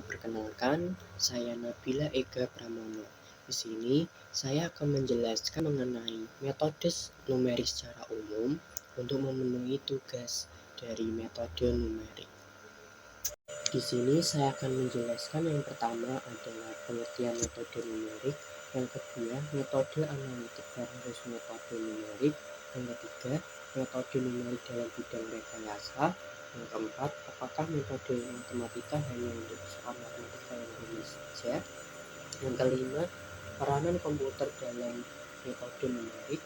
Perkenalkan, saya Nabila Ega Pramono. Di sini saya akan menjelaskan mengenai metode numerik secara umum untuk memenuhi tugas dari metode numerik. Di sini saya akan menjelaskan yang pertama adalah pengertian metode numerik, yang kedua metode analitik versus metode numerik, yang ketiga metode numerik dalam bidang rekayasa, yang keempat apakah metode matematika hanya untuk soal matematika yang rumit saja, yang kelima peranan komputer dalam metode numerik,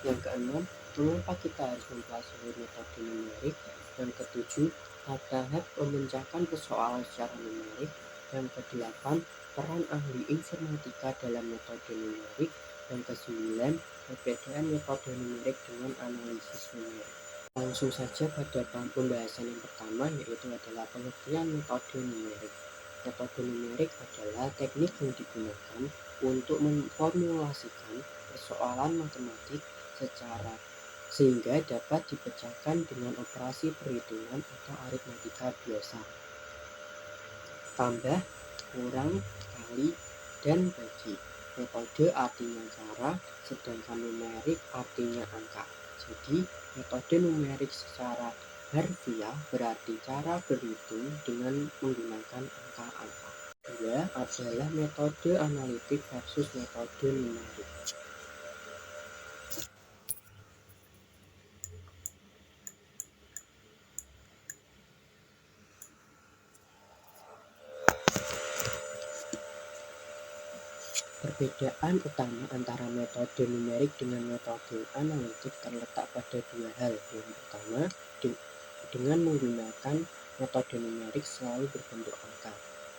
yang keenam mengapa kita harus mempelajari metode numerik, yang ketujuh tahap memecahkan persoalan secara numerik, yang kedelapan peran ahli informatika dalam metode numerik, yang kesembilan perbedaan metode numerik dengan analisis numerik. Langsung saja pada pembahasan yang pertama, yaitu adalah pengertian metode numerik. Metode numerik adalah teknik yang digunakan untuk memformulasikan persoalan matematik sehingga dapat dipecahkan dengan operasi perhitungan atau aritmatika biasa. Tambah, kurang, kali, dan bagi. Metode artinya cara, sedangkan numerik artinya angka. Jadi, metode numerik secara harfiah berarti cara berhitung dengan menggunakan angka-angka. Kedua adalah metode analitik versus metode numerik. Perbedaan utama antara metode numerik dengan metode analitik terletak pada dua hal. Yang pertama, dengan menggunakan metode numerik selalu berbentuk angka,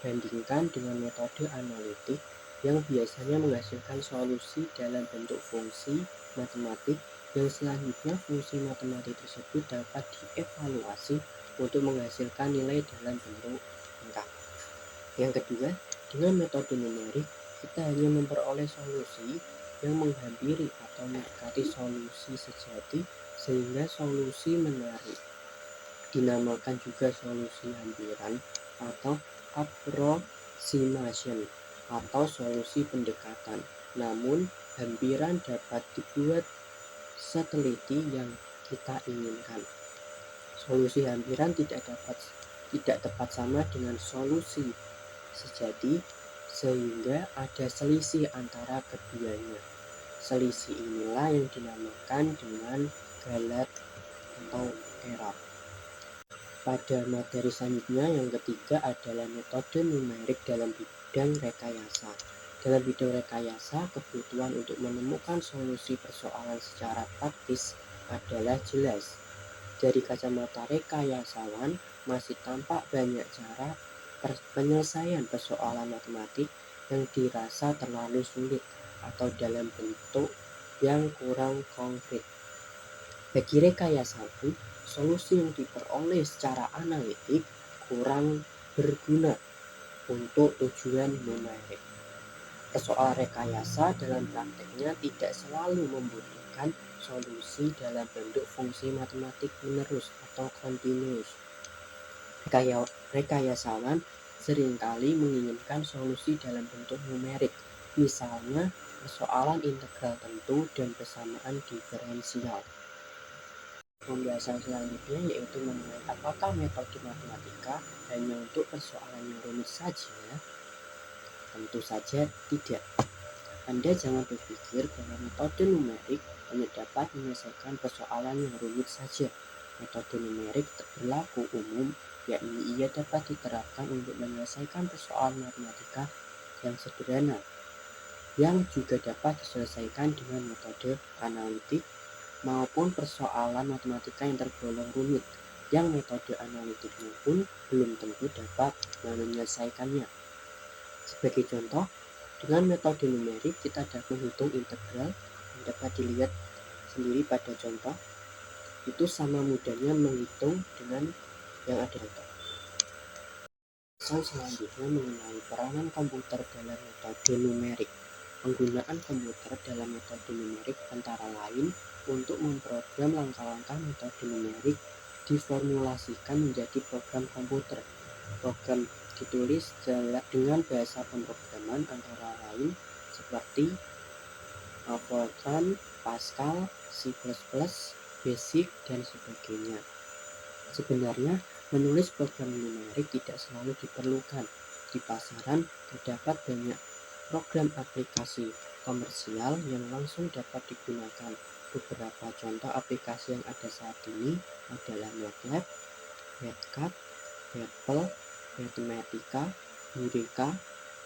bandingkan dengan metode analitik yang biasanya menghasilkan solusi dalam bentuk fungsi matematik, yang selanjutnya fungsi matematik tersebut dapat dievaluasi untuk menghasilkan nilai dalam bentuk angka. Yang kedua, dengan metode numerik kita hanya memperoleh solusi yang menghampiri atau mendekati solusi sejati, sehingga solusi menarik. Dinamakan juga solusi hampiran atau approximation atau solusi pendekatan. Namun, hampiran dapat dibuat seteliti yang kita inginkan. Solusi hampiran tidak tepat sama dengan solusi sejati, sehingga ada selisih antara keduanya. Selisih inilah yang dinamakan dengan galat atau error. Pada materi selanjutnya, yang ketiga adalah metode numerik dalam bidang rekayasa. Dalam bidang rekayasa, kebutuhan untuk menemukan solusi persoalan secara praktis adalah jelas. Dari kacamata rekayasawan, masih tampak banyak cara penyelesaian persoalan matematik yang dirasa terlalu sulit atau dalam bentuk yang kurang konkret. Bagi rekayasawan, solusi yang diperoleh secara analitik kurang berguna untuk tujuan numerik. Persoalan rekayasa dalam prakteknya tidak selalu membutuhkan solusi dalam bentuk fungsi matematik menerus atau kontinus. Rekayasawan seringkali menginginkan solusi dalam bentuk numerik, misalnya persoalan integral tentu dan persamaan diferensial. Pembahasan selanjutnya yaitu mengenai apakah metode matematika hanya untuk persoalan yang rumit saja? Tentu saja tidak. Anda jangan berpikir bahwa metode numerik hanya dapat menyelesaikan persoalan yang rumit saja. Metode numerik berlaku umum, yakni ia dapat diterapkan untuk menyelesaikan persoalan matematika yang sederhana, yang juga dapat diselesaikan dengan metode analitik, maupun persoalan matematika yang tergolong rumit, yang metode analitiknya pun belum tentu dapat menyelesaikannya. Sebagai contoh, dengan metode numerik kita dapat menghitung integral yang dapat dilihat sendiri pada contoh. Itu sama mudahnya menghitung dengan yang ada contoh. Selanjutnya mengenai peranan komputer dalam metode numerik. Penggunaan komputer dalam metode numerik antara lain untuk memprogram langkah-langkah metode numerik diformulasikan menjadi program komputer. Program ditulis dengan bahasa pemrograman antara lain seperti Fortran, Pascal, C++, Basic, dan sebagainya. Sebenarnya, menulis program numerik tidak selalu diperlukan. Di pasaran, terdapat banyak program aplikasi komersial yang langsung dapat digunakan. Beberapa contoh aplikasi yang ada saat ini adalah MATLAB, MATCAD, Maple, Mathematica, Eureka,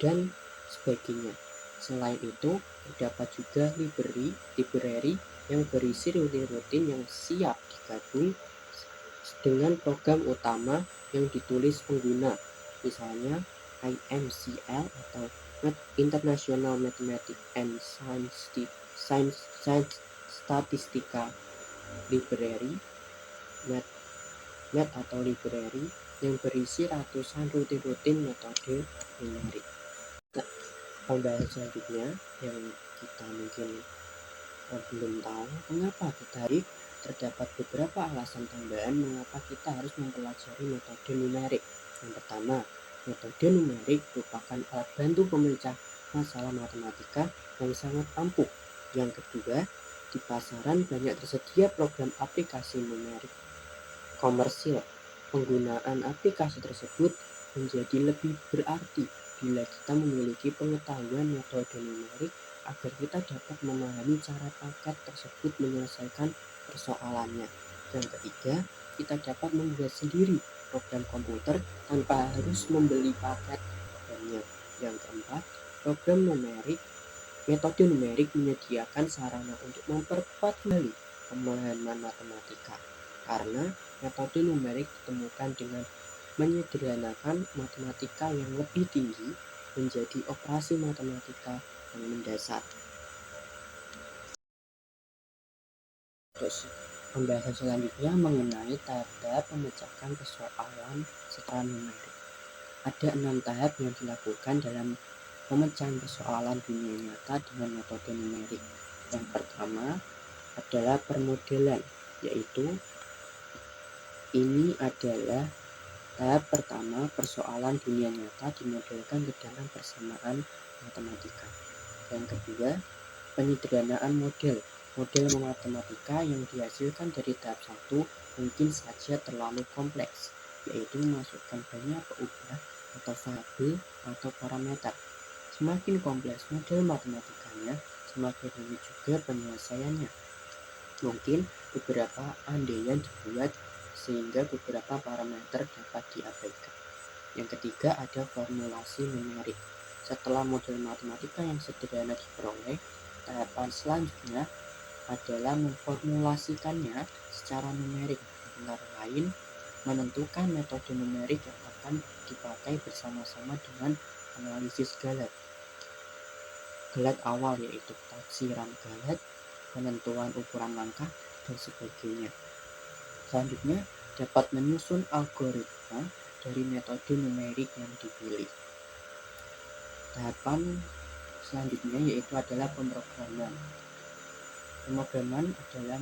dan sebagainya. Selain itu, terdapat juga library yang berisi rutin-rutin yang siap digabung dengan program utama yang ditulis pengguna, misalnya IMCL atau International Mathematics and Science Statistica Library, Math atau library yang berisi ratusan rutin metode numerik. Pembahasan selanjutnya yang kita mungkin belum tahu, mengapa kita terdapat beberapa alasan tambahan mengapa kita harus mempelajari metode numerik. Yang pertama, metode numerik merupakan alat bantu pemecah masalah matematika yang sangat ampuh. Yang kedua, di pasaran banyak tersedia program aplikasi numerik komersil. Penggunaan aplikasi tersebut menjadi lebih berarti bila kita memiliki pengetahuan metode numerik agar kita dapat memahami cara paket tersebut menyelesaikan persoalannya. Yang ketiga, kita dapat membuat sendiri program komputer tanpa harus membeli paket banyak. Yang keempat, metode numerik menyediakan sarana untuk memperkuat kembali pemahaman matematika, karena metode numerik ditemukan dengan menyederhanakan matematika yang lebih tinggi menjadi operasi matematika yang mendasar. Terus, pembahasan selanjutnya mengenai tahap-tahap pemecahan persoalan secara numerik. Ada 6 tahap yang dilakukan dalam pemecahan persoalan dunia nyata dengan metode numerik. Yang pertama adalah permodelan, yaitu ini adalah tahap pertama persoalan dunia nyata dimodelkan ke dalam persamaan matematika. Yang kedua, penyederhanaan model. Model matematika yang dihasilkan dari tahap 1 mungkin saja terlalu kompleks, yaitu memasukkan banyak peubah atau variabel atau parameter. Semakin kompleks model matematikanya, semakin rumit juga penyelesaiannya. Mungkin beberapa andaian dibuat sehingga beberapa parameter dapat diabaikan. Yang ketiga ada formulasi numerik. Setelah model matematika yang sederhana diperoleh, tahapan selanjutnya adalah memformulasikannya secara numerik. Antara lain, menentukan metode numerik yang akan dipakai bersama-sama dengan analisis galat awal, yaitu taksiran galat, penentuan ukuran langkah, dan sebagainya. Selanjutnya, dapat menyusun algoritma dari metode numerik yang dipilih. Tahapan selanjutnya yaitu adalah pemrograman. Pemrograman adalah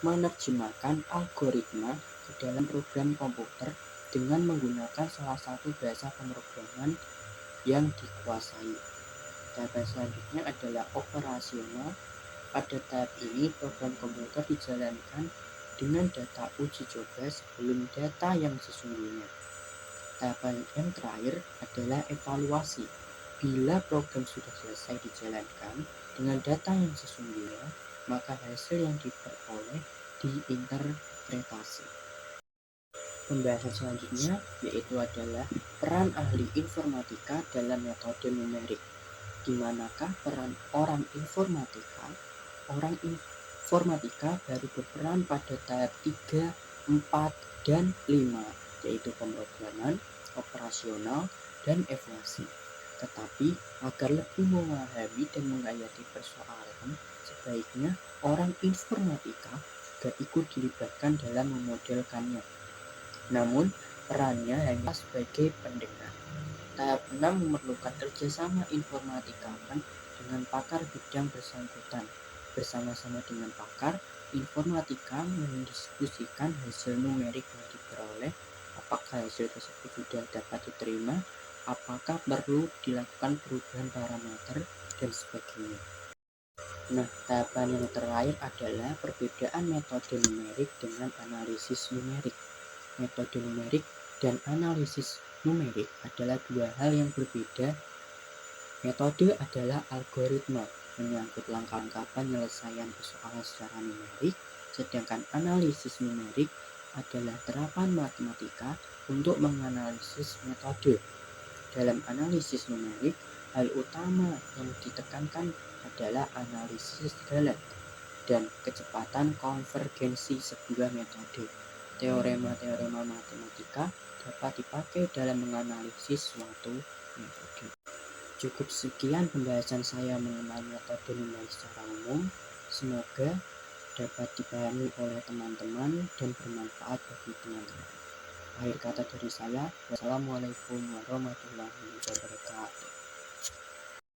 menerjemahkan algoritma ke dalam program komputer dengan menggunakan salah satu bahasa pemrograman yang dikuasai. Tahapan selanjutnya adalah operasional. Pada tahap ini, program komputer dijalankan dengan data uji coba sebelum data yang sesungguhnya. Tahapan yang terakhir adalah evaluasi. Bila program sudah selesai dijalankan dengan data yang sesungguhnya, maka hasil yang diperoleh diinterpretasi. Pembahasan selanjutnya yaitu adalah peran ahli informatika dalam metode numerik. Di manakah peran orang informatika? Orang informatika baru berperan pada tahap 3, 4, dan 5, yaitu pemrograman, operasional, dan evaluasi. Tetapi agar lebih memahami dan menghayati persoalan, sebaiknya orang informatika juga ikut dilibatkan dalam memodelkannya. Namun, perannya hanya sebagai pendengar. Tahap 6 memerlukan kerjasama informatikawan dengan pakar bidang bersangkutan. Bersama-sama dengan pakar, informatika mendiskusikan hasil numerik yang diperoleh, apakah hasil tersebut sudah dapat diterima, apakah perlu dilakukan perubahan parameter dan sebagainya. Nah, tahapan yang terakhir adalah perbedaan metode numerik dengan analisis numerik. Metode numerik dan analisis numerik adalah dua hal yang berbeda. Metode adalah algoritma, menyangkut langkah-langkah penyelesaian persoalan secara numerik, sedangkan analisis numerik adalah terapan matematika untuk menganalisis metode. Dalam analisis numerik, hal utama yang ditekankan adalah analisis galat dan kecepatan konvergensi sebuah metode. Teorema-teorema matematika dapat dipakai dalam menganalisis suatu metode. Cukup sekian pembahasan saya mengenai metode numerik secara umum. Semoga dapat dipahami oleh teman-teman dan bermanfaat bagi teman-teman. Akhir kata dari saya, wassalamualaikum warahmatullahi wabarakatuh.